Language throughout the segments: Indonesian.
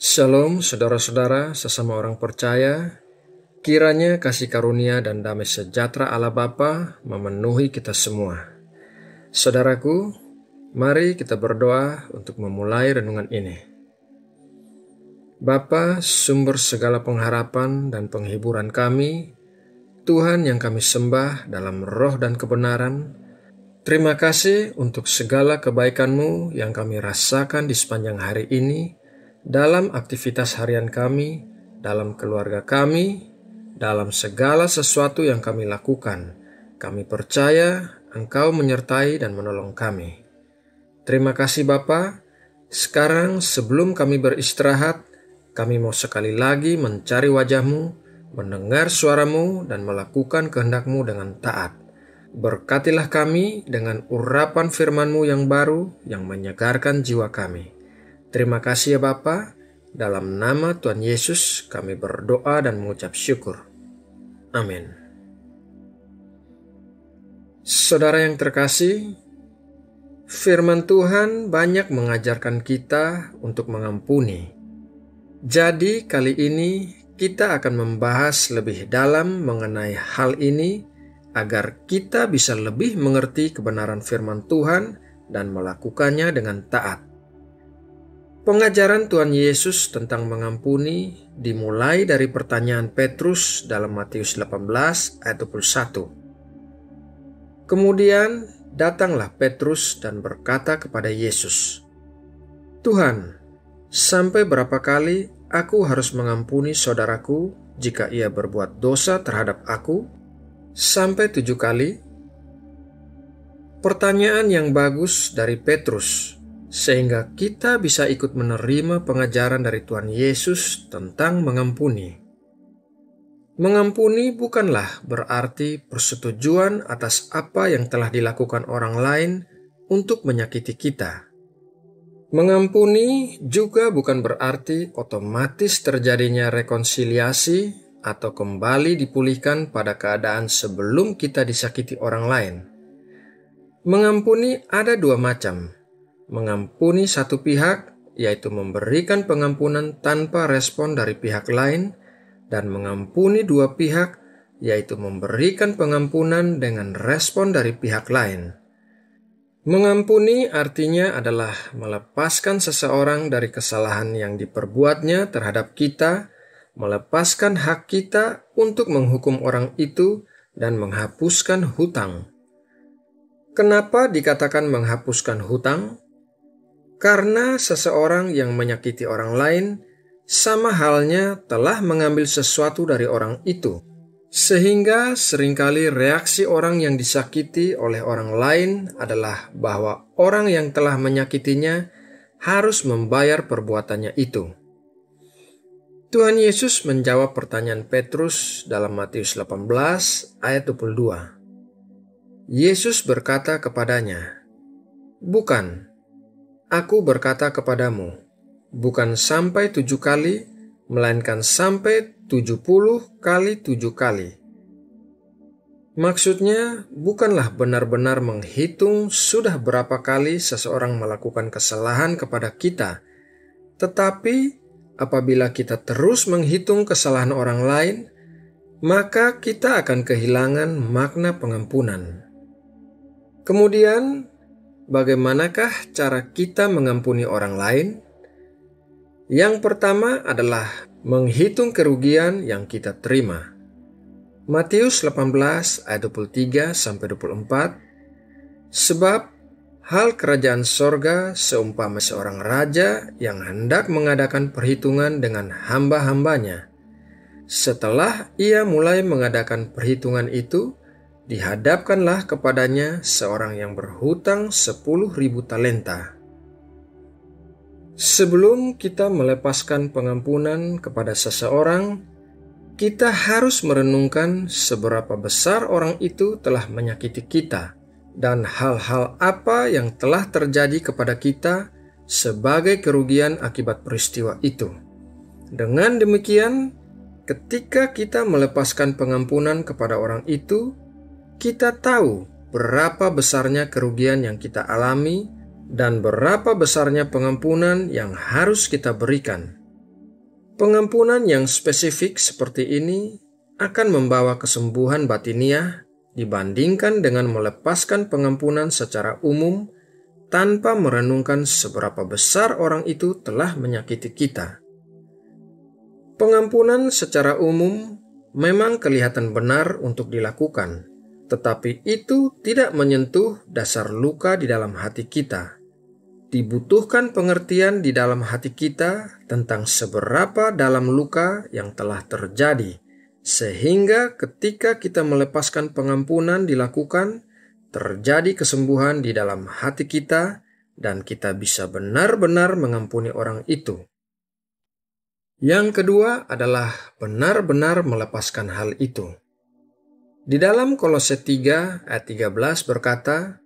Shalom saudara-saudara sesama orang percaya, kiranya kasih karunia dan damai sejahtera Allah Bapa memenuhi kita semua. Saudaraku, mari kita berdoa untuk memulai renungan ini. Bapa, sumber segala pengharapan dan penghiburan kami, Tuhan yang kami sembah dalam roh dan kebenaran, terima kasih untuk segala kebaikan-Mu yang kami rasakan di sepanjang hari ini, dalam aktivitas harian kami, dalam keluarga kami, dalam segala sesuatu yang kami lakukan. Kami percaya Engkau menyertai dan menolong kami. Terima kasih Bapa. Sekarang sebelum kami beristirahat, kami mau sekali lagi mencari wajah-Mu, mendengar suara-Mu, dan melakukan kehendak-Mu dengan taat. Berkatilah kami dengan urapan firman-Mu yang baru, yang menyegarkan jiwa kami. Terima kasih ya Bapa. Dalam nama Tuhan Yesus kami berdoa dan mengucap syukur. Amin. Saudara yang terkasih, firman Tuhan banyak mengajarkan kita untuk mengampuni. Jadi kali ini kita akan membahas lebih dalam mengenai hal ini agar kita bisa lebih mengerti kebenaran firman Tuhan dan melakukannya dengan taat. Pengajaran Tuhan Yesus tentang mengampuni dimulai dari pertanyaan Petrus dalam Matius 18 ayat 21. Kemudian datanglah Petrus dan berkata kepada Yesus, "Tuhan, sampai berapa kali aku harus mengampuni saudaraku jika ia berbuat dosa terhadap aku? Sampai 7 kali?" Pertanyaan yang bagus dari Petrus, sehingga kita bisa ikut menerima pengajaran dari Tuhan Yesus tentang mengampuni. Mengampuni bukanlah berarti persetujuan atas apa yang telah dilakukan orang lain untuk menyakiti kita. Mengampuni juga bukan berarti otomatis terjadinya rekonsiliasi atau kembali dipulihkan pada keadaan sebelum kita disakiti orang lain. Mengampuni ada 2 macam. Mengampuni satu pihak, yaitu memberikan pengampunan tanpa respon dari pihak lain, dan mengampuni 2 pihak, yaitu memberikan pengampunan dengan respon dari pihak lain. Mengampuni artinya adalah melepaskan seseorang dari kesalahan yang diperbuatnya terhadap kita, melepaskan hak kita untuk menghukum orang itu, dan menghapuskan hutang. Kenapa dikatakan menghapuskan hutang? Karena seseorang yang menyakiti orang lain sama halnya telah mengambil sesuatu dari orang itu. Sehingga seringkali reaksi orang yang disakiti oleh orang lain adalah bahwa orang yang telah menyakitinya harus membayar perbuatannya itu. Tuhan Yesus menjawab pertanyaan Petrus dalam Matius 18 ayat 22. Yesus berkata kepadanya, "Bukan, Aku berkata kepadamu, bukan sampai 7 kali, melainkan sampai 70 kali 7 kali. Maksudnya, bukanlah benar-benar menghitung sudah berapa kali seseorang melakukan kesalahan kepada kita, tetapi apabila kita terus menghitung kesalahan orang lain, maka kita akan kehilangan makna pengampunan. Kemudian, bagaimanakah cara kita mengampuni orang lain? Yang pertama adalah menghitung kerugian yang kita terima. Matius 18 ayat 23-24. Sebab hal kerajaan sorga seumpama seorang raja yang hendak mengadakan perhitungan dengan hamba-hambanya. Setelah ia mulai mengadakan perhitungan itu, dihadapkanlah kepadanya seorang yang berhutang 10.000 talenta. Sebelum kita melepaskan pengampunan kepada seseorang, kita harus merenungkan seberapa besar orang itu telah menyakiti kita dan hal-hal apa yang telah terjadi kepada kita sebagai kerugian akibat peristiwa itu. Dengan demikian, ketika kita melepaskan pengampunan kepada orang itu, kita tahu berapa besarnya kerugian yang kita alami dan berapa besarnya pengampunan yang harus kita berikan. Pengampunan yang spesifik seperti ini akan membawa kesembuhan batiniah dibandingkan dengan melepaskan pengampunan secara umum tanpa merenungkan seberapa besar orang itu telah menyakiti kita. Pengampunan secara umum memang kelihatan benar untuk dilakukan, tetapi itu tidak menyentuh dasar luka di dalam hati kita. Dibutuhkan pengertian di dalam hati kita tentang seberapa dalam luka yang telah terjadi, sehingga ketika kita melepaskan pengampunan dilakukan, terjadi kesembuhan di dalam hati kita dan kita bisa benar-benar mengampuni orang itu. Yang kedua adalah benar-benar melepaskan hal itu. Di dalam Kolose 3 ayat 13 berkata,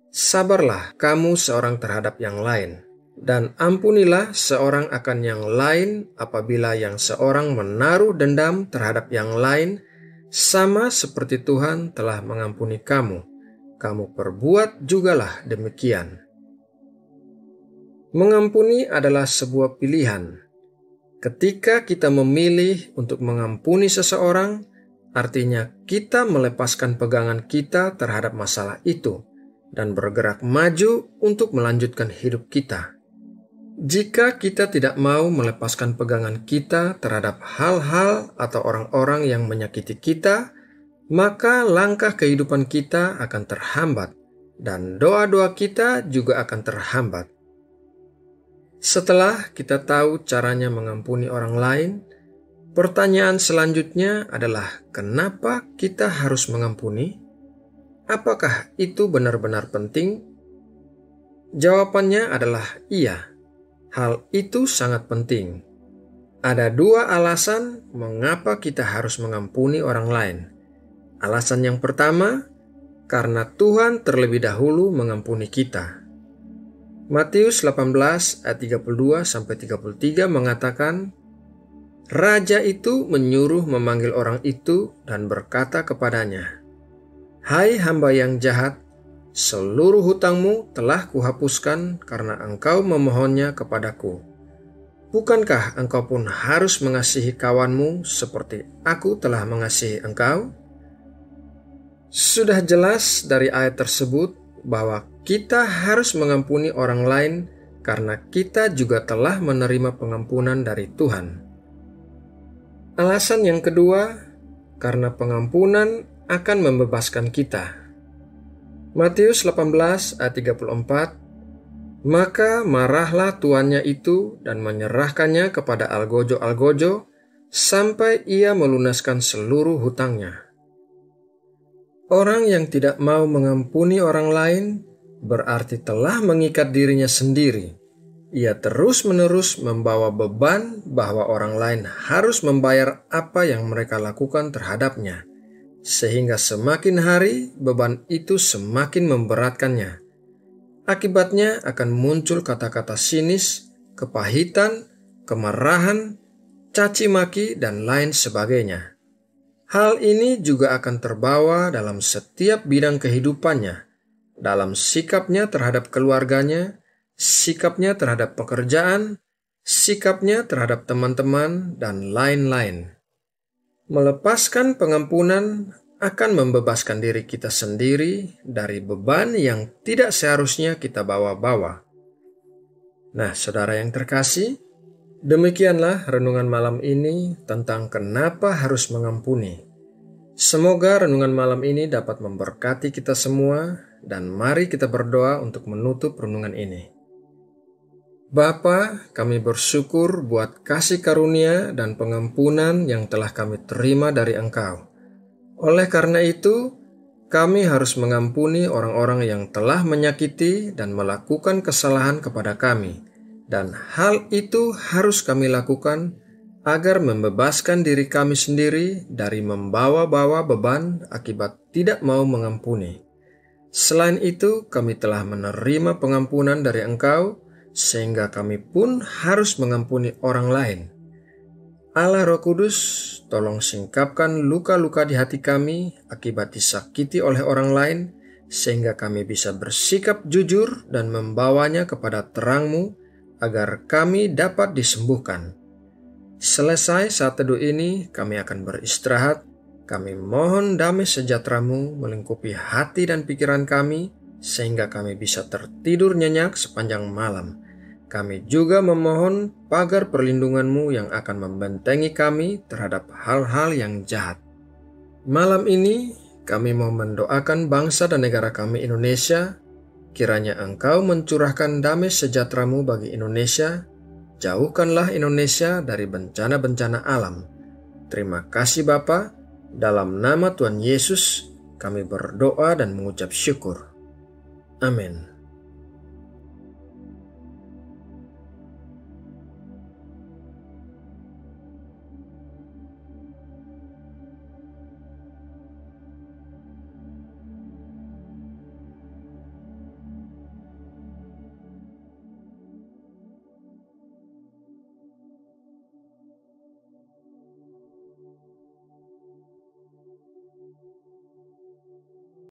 "Sabarlah kamu seorang terhadap yang lain, dan ampunilah seorang akan yang lain apabila yang seorang menaruh dendam terhadap yang lain, sama seperti Tuhan telah mengampuni kamu. Kamu perbuat jugalah demikian." Mengampuni adalah sebuah pilihan. Ketika kita memilih untuk mengampuni seseorang, artinya kita melepaskan pegangan kita terhadap masalah itu dan bergerak maju untuk melanjutkan hidup kita. Jika kita tidak mau melepaskan pegangan kita terhadap hal-hal atau orang-orang yang menyakiti kita, maka langkah kehidupan kita akan terhambat dan doa-doa kita juga akan terhambat. Setelah kita tahu caranya mengampuni orang lain, pertanyaan selanjutnya adalah kenapa kita harus mengampuni? Apakah itu benar-benar penting? Jawabannya adalah iya. Hal itu sangat penting. Ada dua alasan mengapa kita harus mengampuni orang lain. Alasan yang pertama, karena Tuhan terlebih dahulu mengampuni kita. Matius 18 ayat 32-33 mengatakan, "Raja itu menyuruh memanggil orang itu dan berkata kepadanya, 'Hai hamba yang jahat, seluruh hutangmu telah kuhapuskan karena engkau memohonnya kepadaku. Bukankah engkau pun harus mengasihi kawanmu seperti aku telah mengasihi engkau?'" Sudah jelas dari ayat tersebut bahwa kita harus mengampuni orang lain karena kita juga telah menerima pengampunan dari Tuhan. Alasan yang kedua, karena pengampunan akan membebaskan kita. Matius 18 ayat 34, "Maka marahlah tuannya itu dan menyerahkannya kepada algojo-algojo sampai ia melunaskan seluruh hutangnya." Orang yang tidak mau mengampuni orang lain berarti telah mengikat dirinya sendiri. Ia terus-menerus membawa beban bahwa orang lain harus membayar apa yang mereka lakukan terhadapnya, sehingga semakin hari beban itu semakin memberatkannya. Akibatnya akan muncul kata-kata sinis, kepahitan, kemarahan, caci maki, dan lain sebagainya. Hal ini juga akan terbawa dalam setiap bidang kehidupannya, dalam sikapnya terhadap keluarganya, sikapnya terhadap pekerjaan, sikapnya terhadap teman-teman, dan lain-lain. Melepaskan pengampunan akan membebaskan diri kita sendiri dari beban yang tidak seharusnya kita bawa-bawa. Nah, saudara yang terkasih, demikianlah renungan malam ini tentang kenapa harus mengampuni. Semoga renungan malam ini dapat memberkati kita semua, dan mari kita berdoa untuk menutup renungan ini. Bapa, kami bersyukur buat kasih karunia dan pengampunan yang telah kami terima dari Engkau. Oleh karena itu, kami harus mengampuni orang-orang yang telah menyakiti dan melakukan kesalahan kepada kami. Dan hal itu harus kami lakukan agar membebaskan diri kami sendiri dari membawa-bawa beban akibat tidak mau mengampuni. Selain itu, kami telah menerima pengampunan dari Engkau, sehingga kami pun harus mengampuni orang lain. Allah Roh Kudus, tolong singkapkan luka-luka di hati kami akibat disakiti oleh orang lain, sehingga kami bisa bersikap jujur dan membawanya kepada terang-Mu, agar kami dapat disembuhkan. Selesai saat teduh ini, kami akan beristirahat. Kami mohon damai sejahtera-Mu melingkupi hati dan pikiran kami, sehingga kami bisa tertidur nyenyak sepanjang malam. Kami juga memohon pagar perlindungan-Mu yang akan membentengi kami terhadap hal-hal yang jahat. Malam ini, kami mau mendoakan bangsa dan negara kami Indonesia. Kiranya Engkau mencurahkan damai sejahtera-Mu bagi Indonesia. Jauhkanlah Indonesia dari bencana-bencana alam. Terima kasih Bapa. Dalam nama Tuhan Yesus, kami berdoa dan mengucap syukur. Amin.